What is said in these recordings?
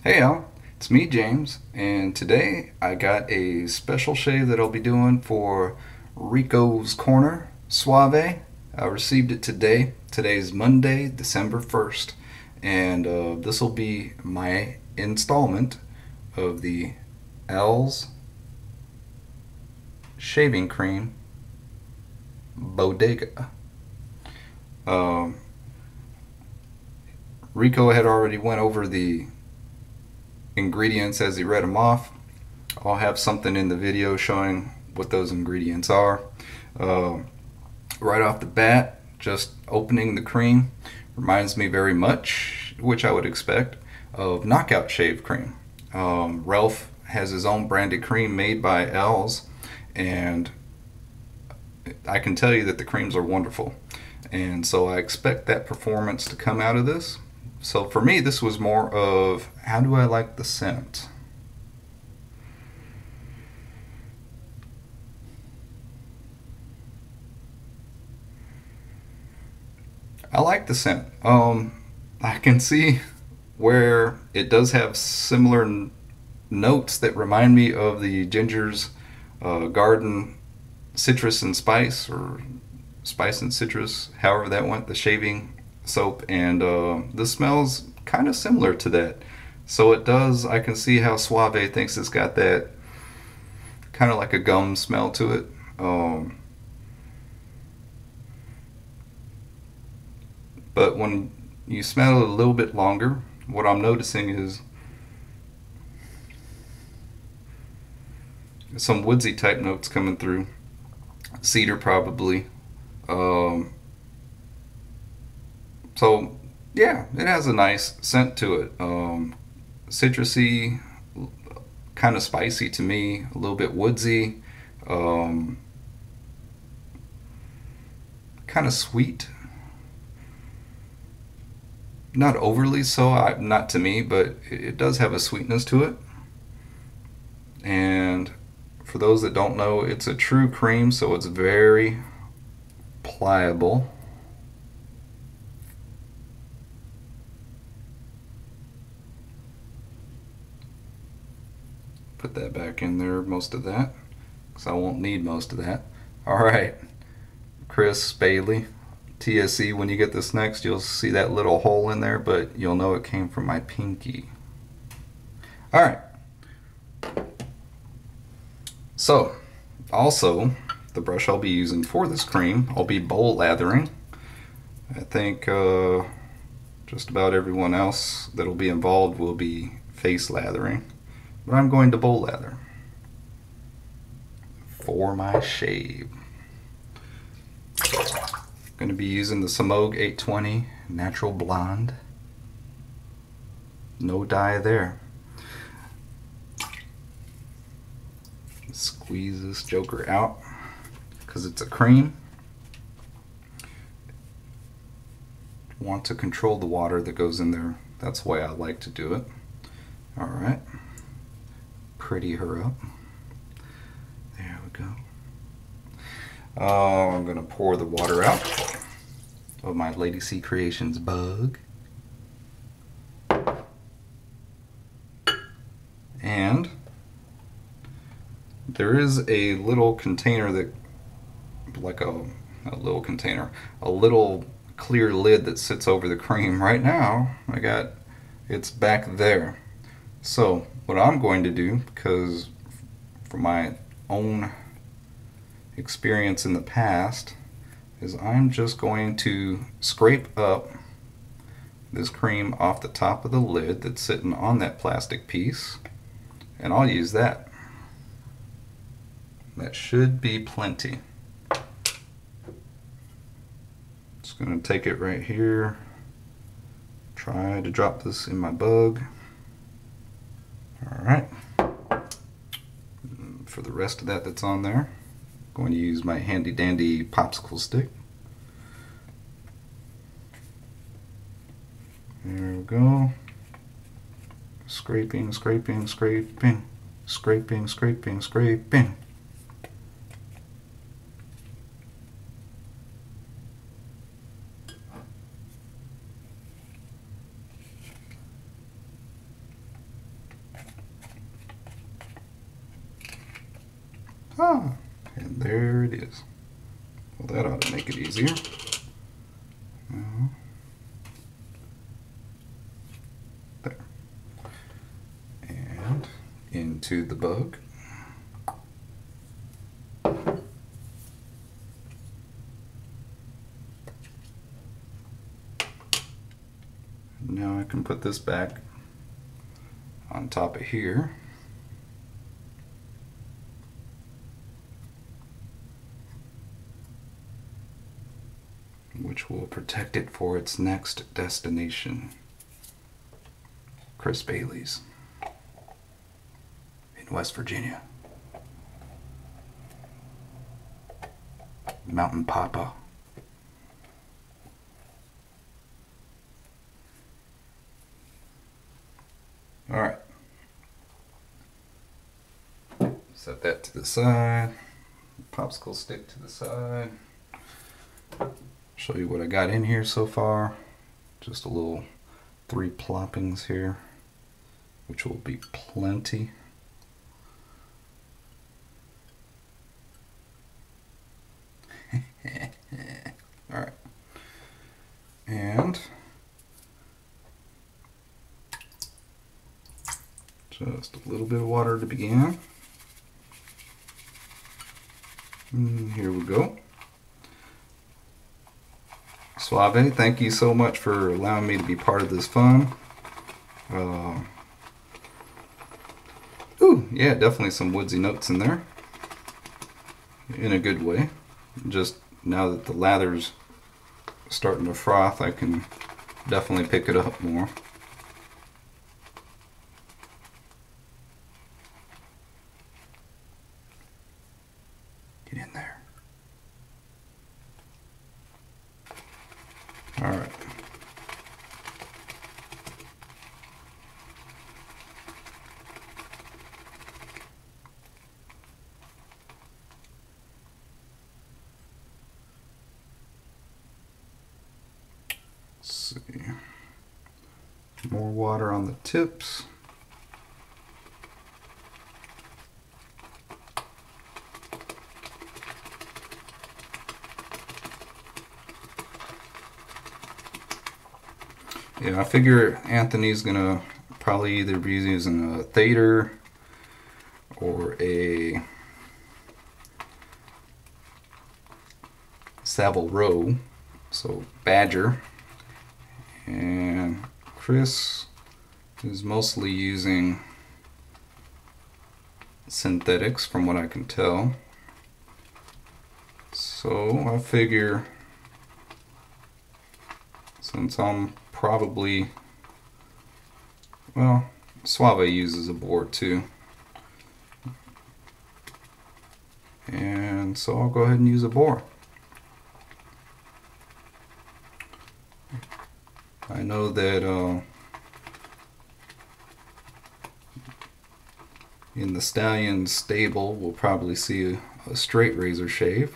Hey Al, it's me James, and today I got a special shave that I'll be doing for Rico's Corner Suave. I received it today. Today's Monday, December 1st, and this will be my installment of the L's Shaving Cream Bodega. Um, Rico had already went over the ingredients as he read them off. I'll have something in the video showing what those ingredients are. Uh, right off the bat, just opening the cream reminds me very much, which I would expect, of Knockout Shave Cream. Ralph has his own branded cream made by L's, and I can tell you that the creams are wonderful. And so I expect that performance to come out of this. So for me, this was more of how do I like the scent? I like the scent. I can see where it does have similar notes that remind me of the Ginger's Garden Citrus and Spice, or Spice and Citrus, however that went, the shaving soap, and this smells kind of similar to that. So it does, I can see how Suave thinks it's got that kind of like a gum smell to it. But when you smell it a little bit longer, what I'm noticing is some woodsy type notes coming through. Cedar probably. Um, so yeah, it has a nice scent to it. Citrusy, kind of spicy to me, a little bit woodsy, um, kind of sweet. Not overly so, not to me, but it does have a sweetness to it. And for those that don't know, it's a true cream, so it's very pliable. Put that back in there, most of that, because I won't need most of that. All right, Chris Bailey, TSE, when you get this next, you'll see that little hole in there, but you'll know it came from my pinky. All right, so also the brush I'll be using for this cream, I'll be bowl lathering. I think just about everyone else that'll be involved will be face lathering, but I'm going to bowl lather for my shave. Going to be using the Semogue 820 Natural Blonde. No dye there. Squeeze this joker out because it's a cream. Want to control the water that goes in there. That's the way I like to do it. All right. Pretty her up. There we go. I'm going to pour the water out of my LadySea Creations bug. And there is a little container that, like a little container, a little clear lid that sits over the cream. Right now, it's back there. So what I'm going to do, because from my own experience in the past, is I'm just going to scrape up this cream off the top of the lid that's sitting on that plastic piece, and I'll use that. That should be plenty. Just going to take it right here, try to drop this in my bug. Alright, for the rest of that that's on there, I'm going to use my handy dandy popsicle stick. There we go. Scraping, scraping, scraping, scraping, scraping, scraping. Ah, and there it is. Well, that ought to make it easier. There. And into the bug. Now I can put this back on top of here. Which will protect it for its next destination. Chris Bailey's in West Virginia. Mountain Papa. All right. Set that to the side. Popsicle stick to the side. Show you what I got in here so far. Just a little 3 ploppings here, which will be plenty. All right. And just a little bit of water to begin. And here we go. Suave, thank you so much for allowing me to be part of this fun. Ooh, yeah, definitely some woodsy notes in there. In a good way. Just now that the lather's starting to froth, I can definitely pick it up more. Get in there. All right. Let's see. More water on the tips. Yeah, I figure Anthony's gonna probably either be using a Thader or a Savile Row, so Badger, and Chris is mostly using synthetics from what I can tell. So I figure since I'm probably, well, Suave uses a board too, and so I'll go ahead and use a bore. I know that in the Stallion stable we'll probably see a straight razor shave.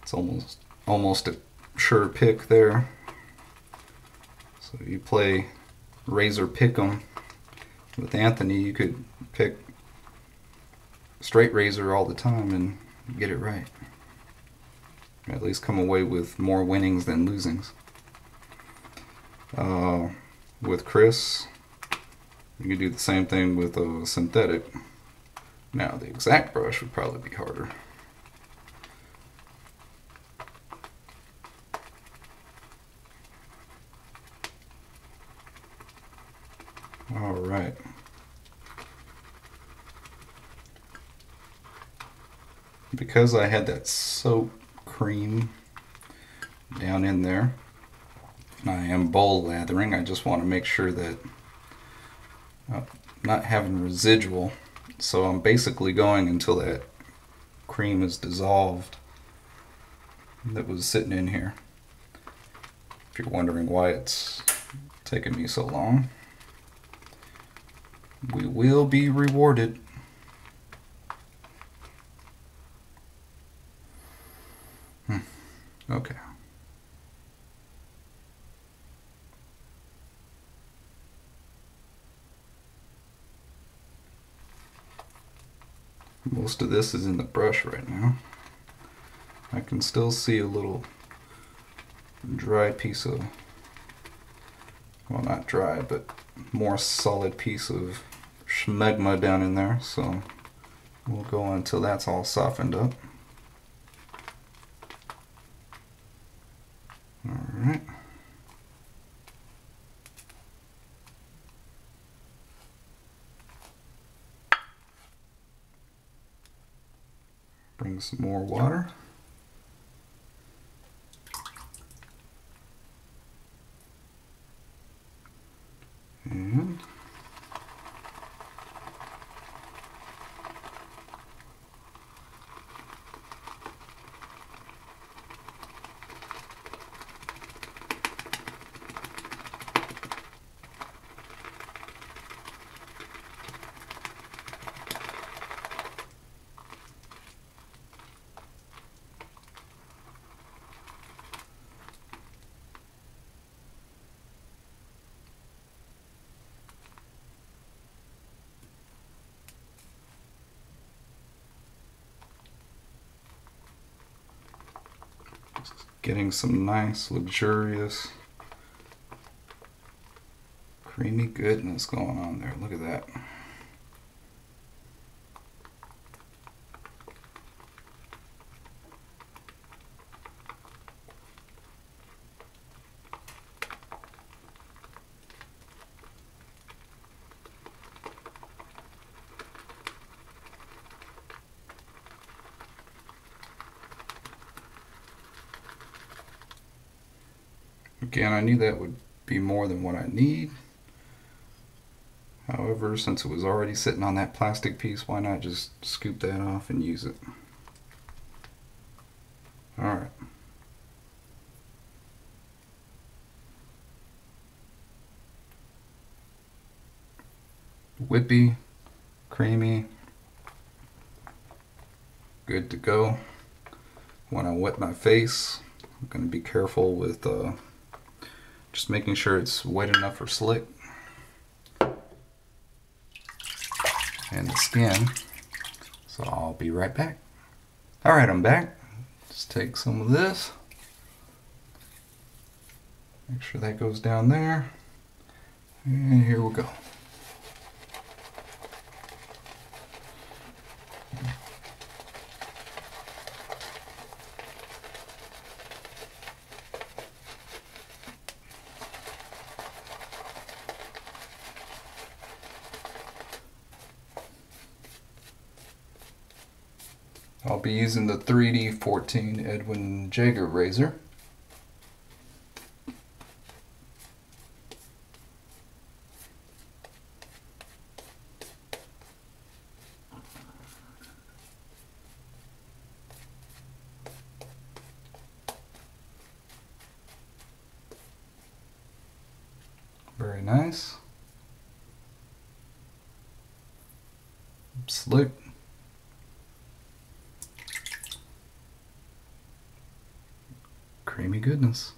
It's almost a sure pick there. So you play razor pick'em with Anthony, you could pick straight razor all the time and get it right. At least come away with more winnings than losings. With Chris, you could do the same thing with a synthetic. Now the exact brush would probably be harder. Alright. Because I had that soap cream down in there, I am bowl lathering. I just want to make sure that I'm not having residual. So I'm basically going until that cream is dissolved that was sitting in here. If you're wondering why it's taking me so long. We will be rewarded. Okay. Most of this is in the brush right now. I can still see a little dry piece of, well, not dry, but more solid piece of schmegma down in there, so we'll go until that's all softened up. Alright. Bring some more water. And getting some nice, luxurious, creamy goodness going on there. Look at that. Again, I knew that would be more than what I need. However, since it was already sitting on that plastic piece, why not just scoop that off and use it? Alright. Whippy, creamy, good to go. When I wet my face, I'm going to be careful with just making sure it's wet enough for slick. And the skin. So I'll be right back. Alright, I'm back. Just take some of this. Make sure that goes down there. And here we go. I'll be using the 3D14 Edwin Jagger razor. Very nice. Slick. Creamy goodness.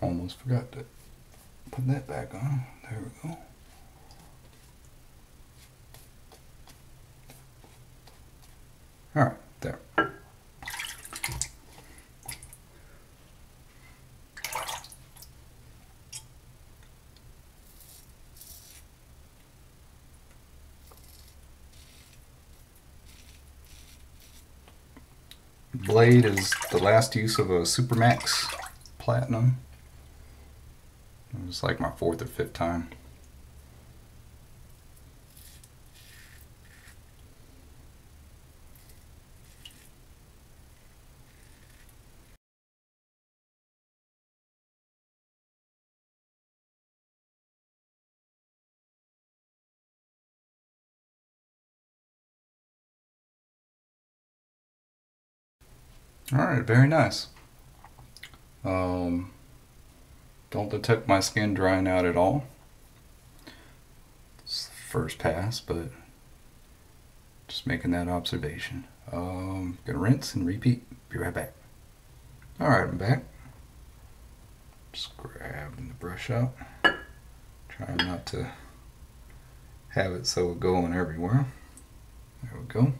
Almost forgot to put that back on. There we go. Alright, there. Blade is the last use of a SuperMax Platinum. It was like my 4th or 5th time. Alright, very nice. Don't detect my skin drying out at all. It's the first pass, but just making that observation. Gonna rinse and repeat. Be right back. Alright, I'm back. Just grabbing the brush out. Trying not to have it so it going everywhere. There we go.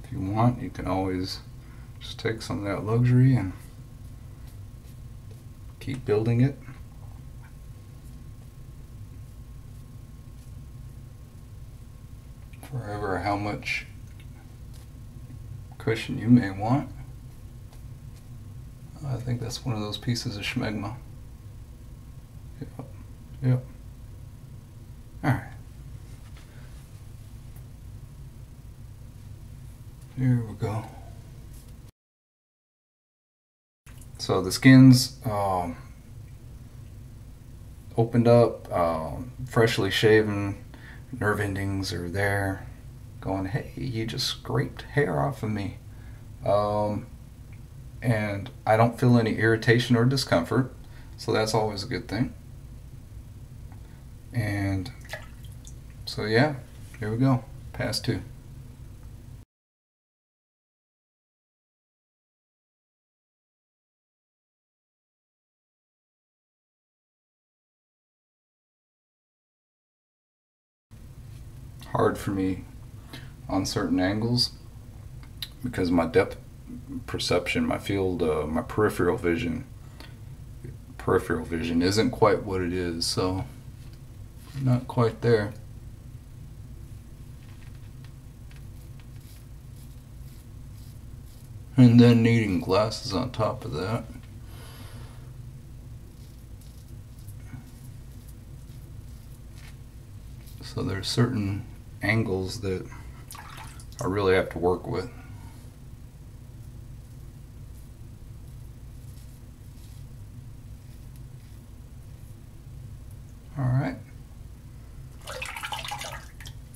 If you want, you can always just take some of that luxury and keep building it. Forever how much cushion you may want. I think that's one of those pieces of schmegma. Yep. Yep. Alright. Here we go. So the skin's opened up, freshly shaven, nerve endings are there, going, hey, you just scraped hair off of me. And I don't feel any irritation or discomfort, so that's always a good thing. And so yeah, here we go, pass 2. Hard for me on certain angles because my depth perception, my field, my peripheral vision isn't quite what it is, so not quite there. And then needing glasses on top of that. So there's certain angles that I really have to work with. Alright.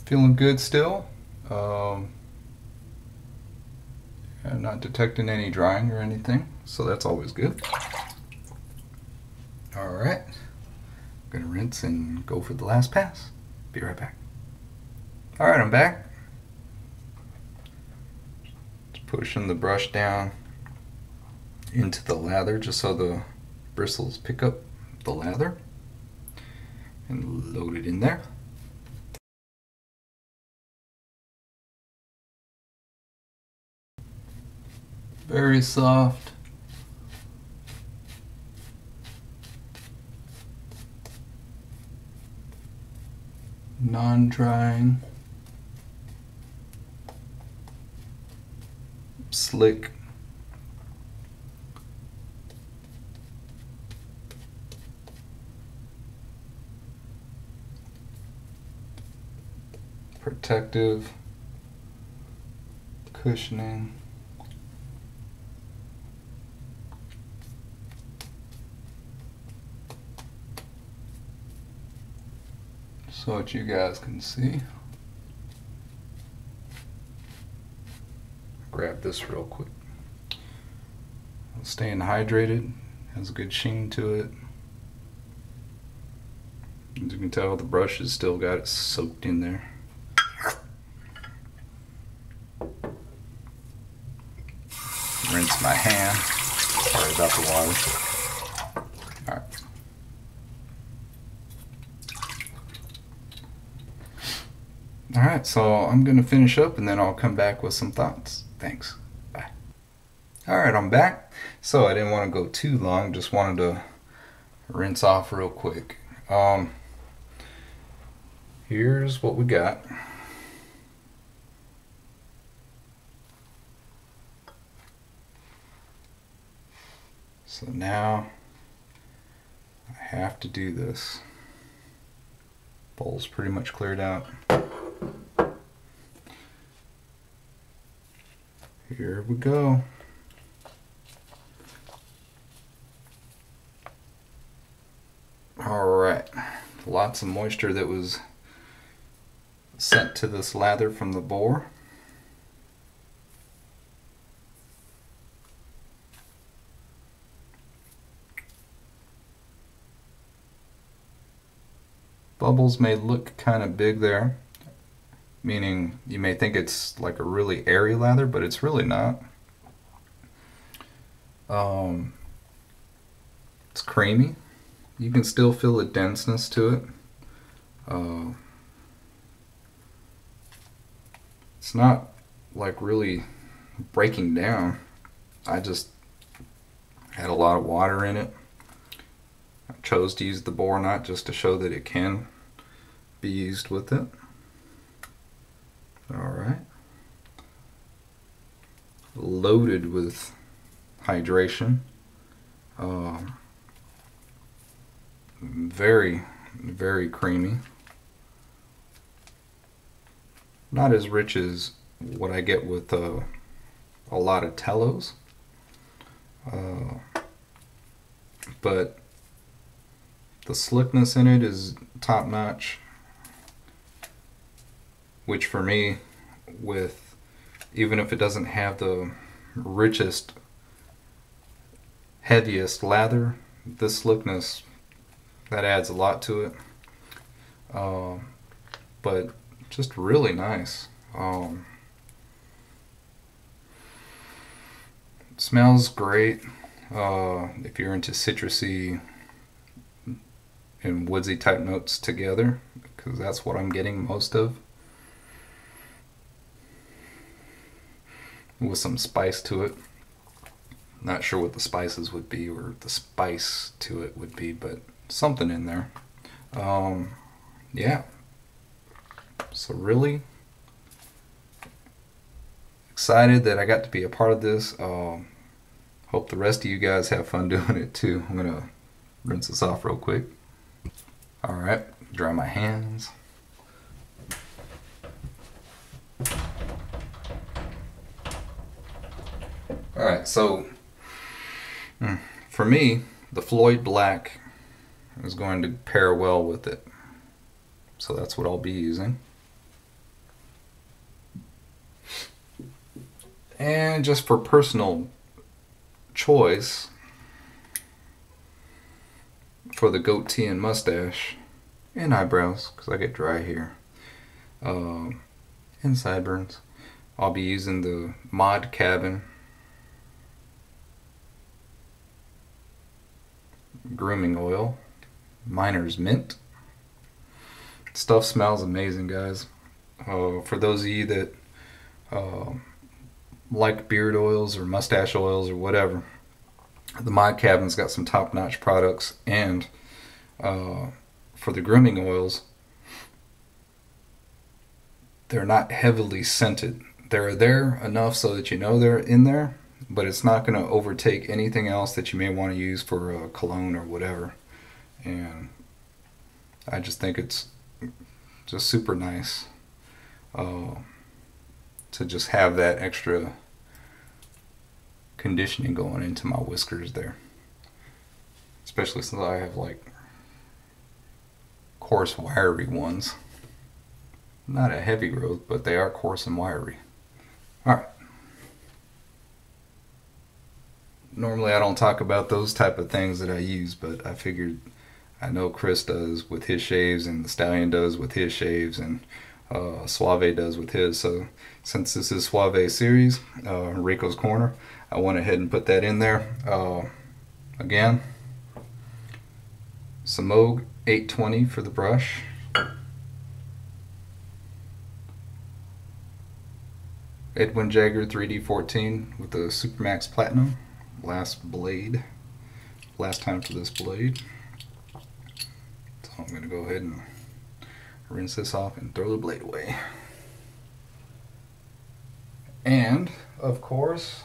Feeling good still. Not detecting any drying or anything, so that's always good. Alright. Gonna rinse and go for the last pass. Be right back. Alright, I'm back. Just pushing the brush down into the lather just so the bristles pick up the lather and load it in there. Very soft. Non-drying. Slick. Protective. Cushioning. So that you guys can see. Grab this real quick. Staying hydrated, has a good sheen to it. As you can tell, the brush has still got it soaked in there. Rinse my hand. Sorry about the water. Alright. Alright, so I'm going to finish up and then I'll come back with some thoughts. Thanks. Bye. Alright, I'm back. So I didn't want to go too long, just wanted to rinse off real quick. Here's what we got. So now I have to do this. Bowl's pretty much cleared out. Here we go. Alright, lots of moisture that was sent to this lather from the boar. bubbles may look kind of big there, meaning you may think it's like a really airy lather, but it's really not. It's creamy. You can still feel the denseness to it. It's not like really breaking down. I just had a lot of water in it. I chose to use the bore knot just to show that it can be used with it. Alright. Loaded with hydration. Very, very creamy. Not as rich as what I get with a lot of Tellos, but the slickness in it is top notch, which for me, with even if it doesn't have the richest, heaviest lather, this slickness, that adds a lot to it. But just really nice. Smells great. If you're into citrusy and woodsy type notes together, because that's what I'm getting most of, with some spice to it. Not sure what the spices would be, or the spice to it would be, but something in there. Yeah. So really excited that I got to be a part of this. Hope the rest of you guys have fun doing it too. I'm gonna rinse this off real quick. Alright, dry my hands. Alright, so for me, the Floid Black is going to pair well with it. So that's what I'll be using. And just for personal choice, for the goatee and mustache and eyebrows, because I get dry here, and sideburns, I'll be using the Mod Cabin grooming oil, Miner's Mint. Stuff smells amazing, guys. For those of you that like beard oils or mustache oils or whatever, the Mod Cabin's got some top-notch products. And for the grooming oils, they're not heavily scented. They're there enough so that you know they're in there, but it's not going to overtake anything else that you may want to use for a cologne or whatever. And I just think it's just super nice to just have that extra conditioning going into my whiskers there, especially since I have like coarse wiry ones. Not a heavy growth, but they are coarse and wiry. Alright, normally I don't talk about those type of things that I use, but I figured, I know Chris does with his shaves, and the Stallion does with his shaves, and Suave does with his. So since this is Suave series, Rico's Corner, I went ahead and put that in there. Again, Semogue 820 for the brush. Edwin Jagger 3D14 with the SuperMax Platinum. Last time for this blade. So I'm going to go ahead and rinse this off and throw the blade away. And, of course,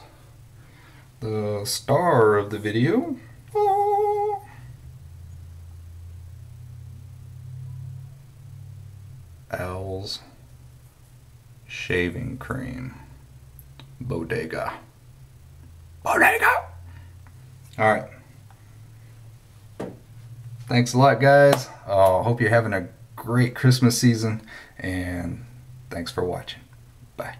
the star of the video, Al's shaving cream. Bodega. Bodega! Alright. Thanks a lot, guys. Hope you're having a great Christmas season, and thanks for watching. Bye.